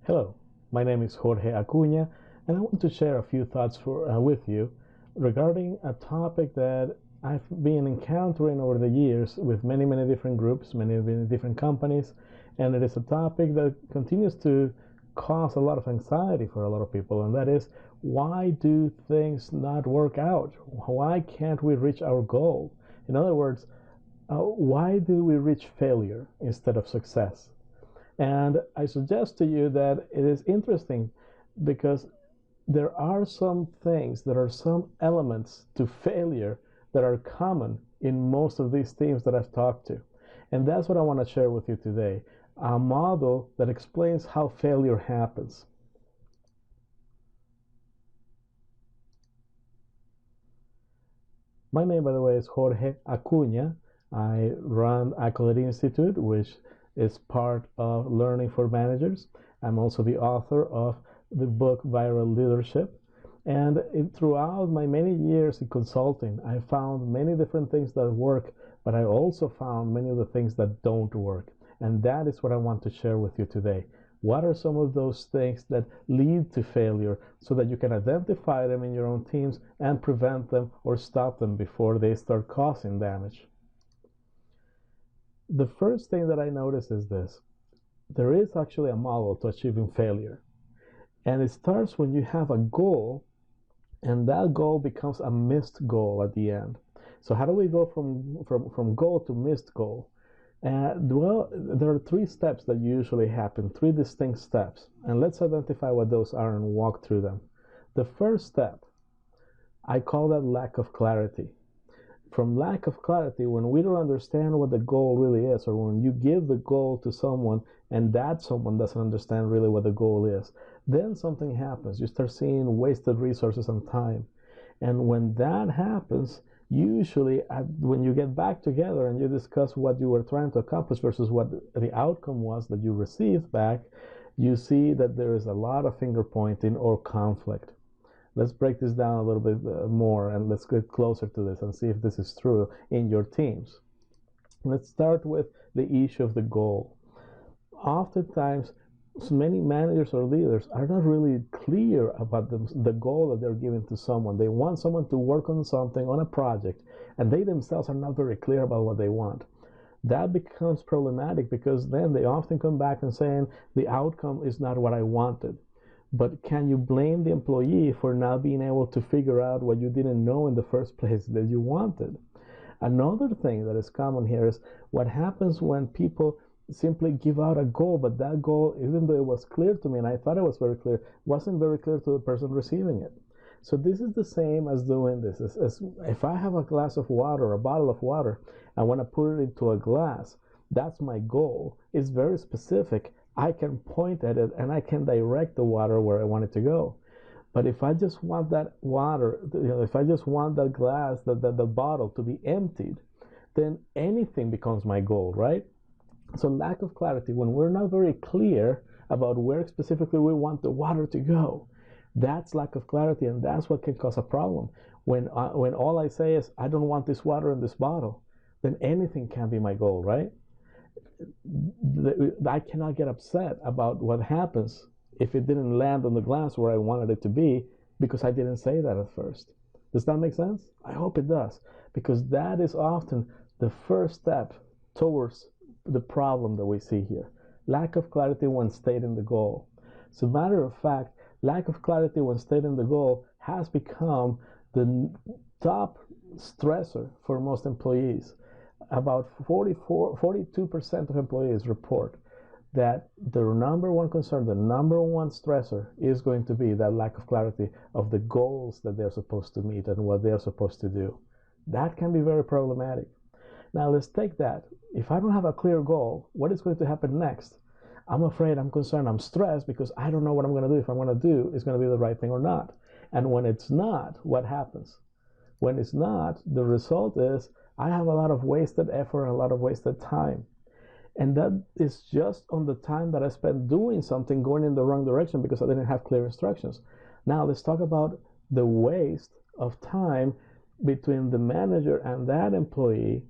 Hello, my name is Jorge Acuña, and I want to share a few thoughts with you regarding a topic that I've been encountering over the years with many different groups, many different companies, and it is a topic that continues to cause a lot of anxiety for a lot of people, and that is, why do things not work out? Why can't we reach our goal? In other words, why do we reach failure instead of success? And I suggest to you that it is interesting because there are some things, there are some elements to failure that are common in most of these teams that I've talked to. And that's what I want to share with you today, a model that explains how failure happens. My name, by the way, is Jorge Acuña. I run Accolade Institute, which is part of Learning for Managers. I'm also the author of the book Viral Leadership. And throughout my many years in consulting, I found many different things that work, but I also found many of the things that don't work. And that is what I want to share with you today. What are some of those things that lead to failure so that you can identify them in your own teams and prevent them or stop them before they start causing damage? The first thing that I notice is this. There is actually a model to achieving failure. And it starts when you have a goal and that goal becomes a missed goal at the end. So how do we go from goal to missed goal? Well, there are three steps that usually happen, three distinct steps. And let's identify what those are and walk through them. The first step, I call that lack of clarity. From lack of clarity, when we don't understand what the goal really is, or when you give the goal to someone and that someone doesn't understand really what the goal is, then something happens. You start seeing wasted resources and time. And when that happens, usually when you get back together and you discuss what you were trying to accomplish versus what the outcome was that you received back, you see that there is a lot of finger pointing or conflict. Let's break this down a little bit more and let's get closer to this and see if this is true in your teams. Let's start with the issue of the goal. Oftentimes, many managers or leaders are not really clear about the goal that they're giving to someone. They want someone to work on something, on a project, and they themselves are not very clear about what they want. That becomes problematic because then they often come back and saying the outcome is not what I wanted. But can you blame the employee for not being able to figure out what you didn't know in the first place that you wanted? Another thing that is common here is what happens when people simply give out a goal, but that goal, even though it was clear to me and I thought it was very clear, wasn't very clear to the person receiving it. So this is the same as doing this. As if I have a glass of water, a bottle of water, I want to put it into a glass, that's my goal. It's very specific. I can point at it and I can direct the water where I want it to go. But if I just want that water, if I just want that glass, the bottle to be emptied, then anything becomes my goal, right? So lack of clarity, when we're not very clear about where specifically we want the water to go, that's lack of clarity, and that's what can cause a problem. When all I say is, I don't want this water in this bottle, then anything can be my goal, right? I cannot get upset about what happens if it didn't land on the glass where I wanted it to be because I didn't say that at first. Does that make sense? I hope it does, because that is often the first step towards the problem that we see here. Lack of clarity when stating the goal. As a matter of fact, lack of clarity when stating the goal has become the top stressor for most employees. About 42% of employees report that their number one concern, the number one stressor is going to be that lack of clarity of the goals that they're supposed to meet and what they're supposed to do. That can be very problematic. Now let's take that. If I don't have a clear goal, what is going to happen next? I'm afraid, I'm concerned, I'm stressed because I don't know what I'm going to do. If I'm going to do is going to be the right thing or not. And when it's not, what happens? When it's not, the result is I have a lot of wasted effort, a lot of wasted time. And that is just on the time that I spent doing something going in the wrong direction because I didn't have clear instructions. Now let's talk about the waste of time between the manager and that employee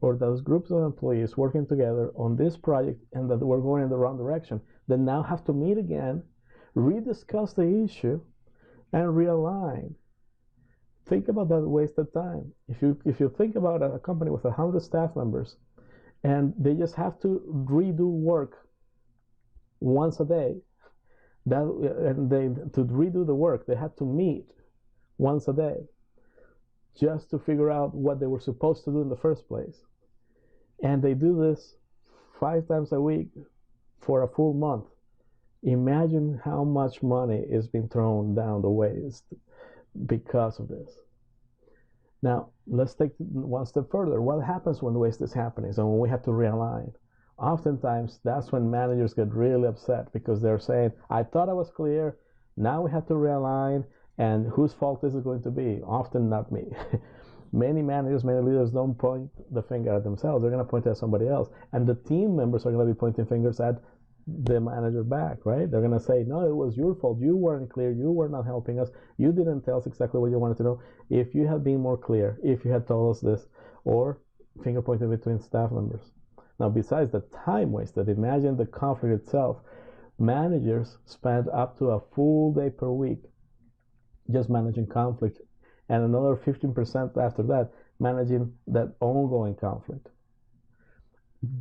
or those groups of employees working together on this project and that we're going in the wrong direction. then now have to meet again, rediscuss the issue, and realign. Think about that wasted time. If you think about a company with 100 staff members and they just have to redo work once a day, and they to redo the work they had to meet once a day just to figure out what they were supposed to do in the first place. And they do this 5 times a week for a full month. Imagine how much money is being thrown down the waste because of this. Now, let's take one step further. What happens when waste is happening? So when we have to realign, oftentimes that's when managers get really upset because they're saying, I thought I was clear, now we have to realign, and whose fault is it going to be? Often not me. Many managers, many leaders don't point the finger at themselves. They're going to point at somebody else. And the team members are going to be pointing fingers at the manager back, right? They're going to say, no, it was your fault. You weren't clear. You were not helping us. You didn't tell us exactly what you wanted to know. If you had been more clear, if you had told us this, or finger pointing between staff members. Now, besides the time wasted, imagine the conflict itself. Managers spend up to a full day per week just managing conflict, and another 15% after that managing that ongoing conflict.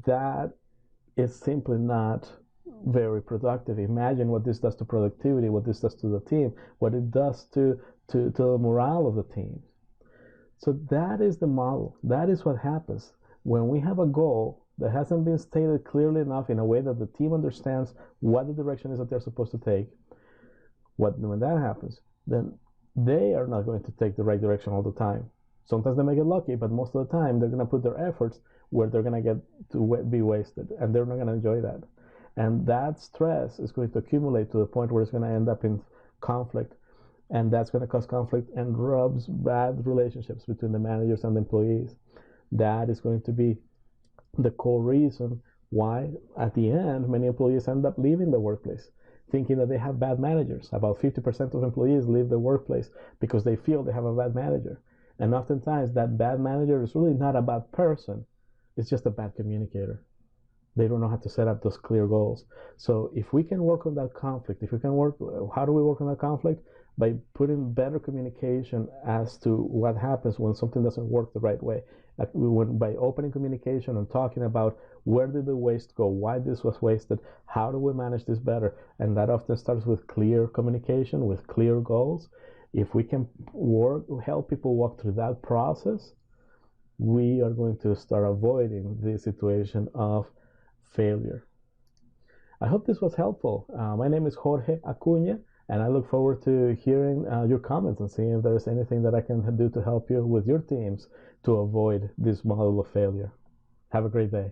That is simply not very productive. Imagine what this does to productivity, what this does to the team, what it does to the morale of the team. So that is the model. That is what happens when we have a goal that hasn't been stated clearly enough in a way that the team understands what the direction is that they're supposed to take. When that happens, then they are not going to take the right direction all the time. Sometimes they may get lucky, but most of the time they're going to put their efforts where they're going to get to be wasted, and they're not going to enjoy that. And that stress is going to accumulate to the point where it's going to end up in conflict, and that's going to cause conflict and rubs bad relationships between the managers and the employees. That is going to be the core reason why, at the end, many employees end up leaving the workplace, thinking that they have bad managers. About 50% of employees leave the workplace because they feel they have a bad manager. And oftentimes that bad manager is really not a bad person. It's just a bad communicator. They don't know how to set up those clear goals. So if we can work on that conflict, how do we work on that conflict? By putting better communication as to what happens when something doesn't work the right way. By opening communication and talking about where did the waste go, why this was wasted, how do we manage this better, and that often starts with clear communication, with clear goals. If we can help people walk through that process, we are going to start avoiding the situation of failure. I hope this was helpful. My name is Jorge Acuña, and I look forward to hearing your comments and seeing if there is anything that I can do to help you with your teams to avoid this model of failure. Have a great day.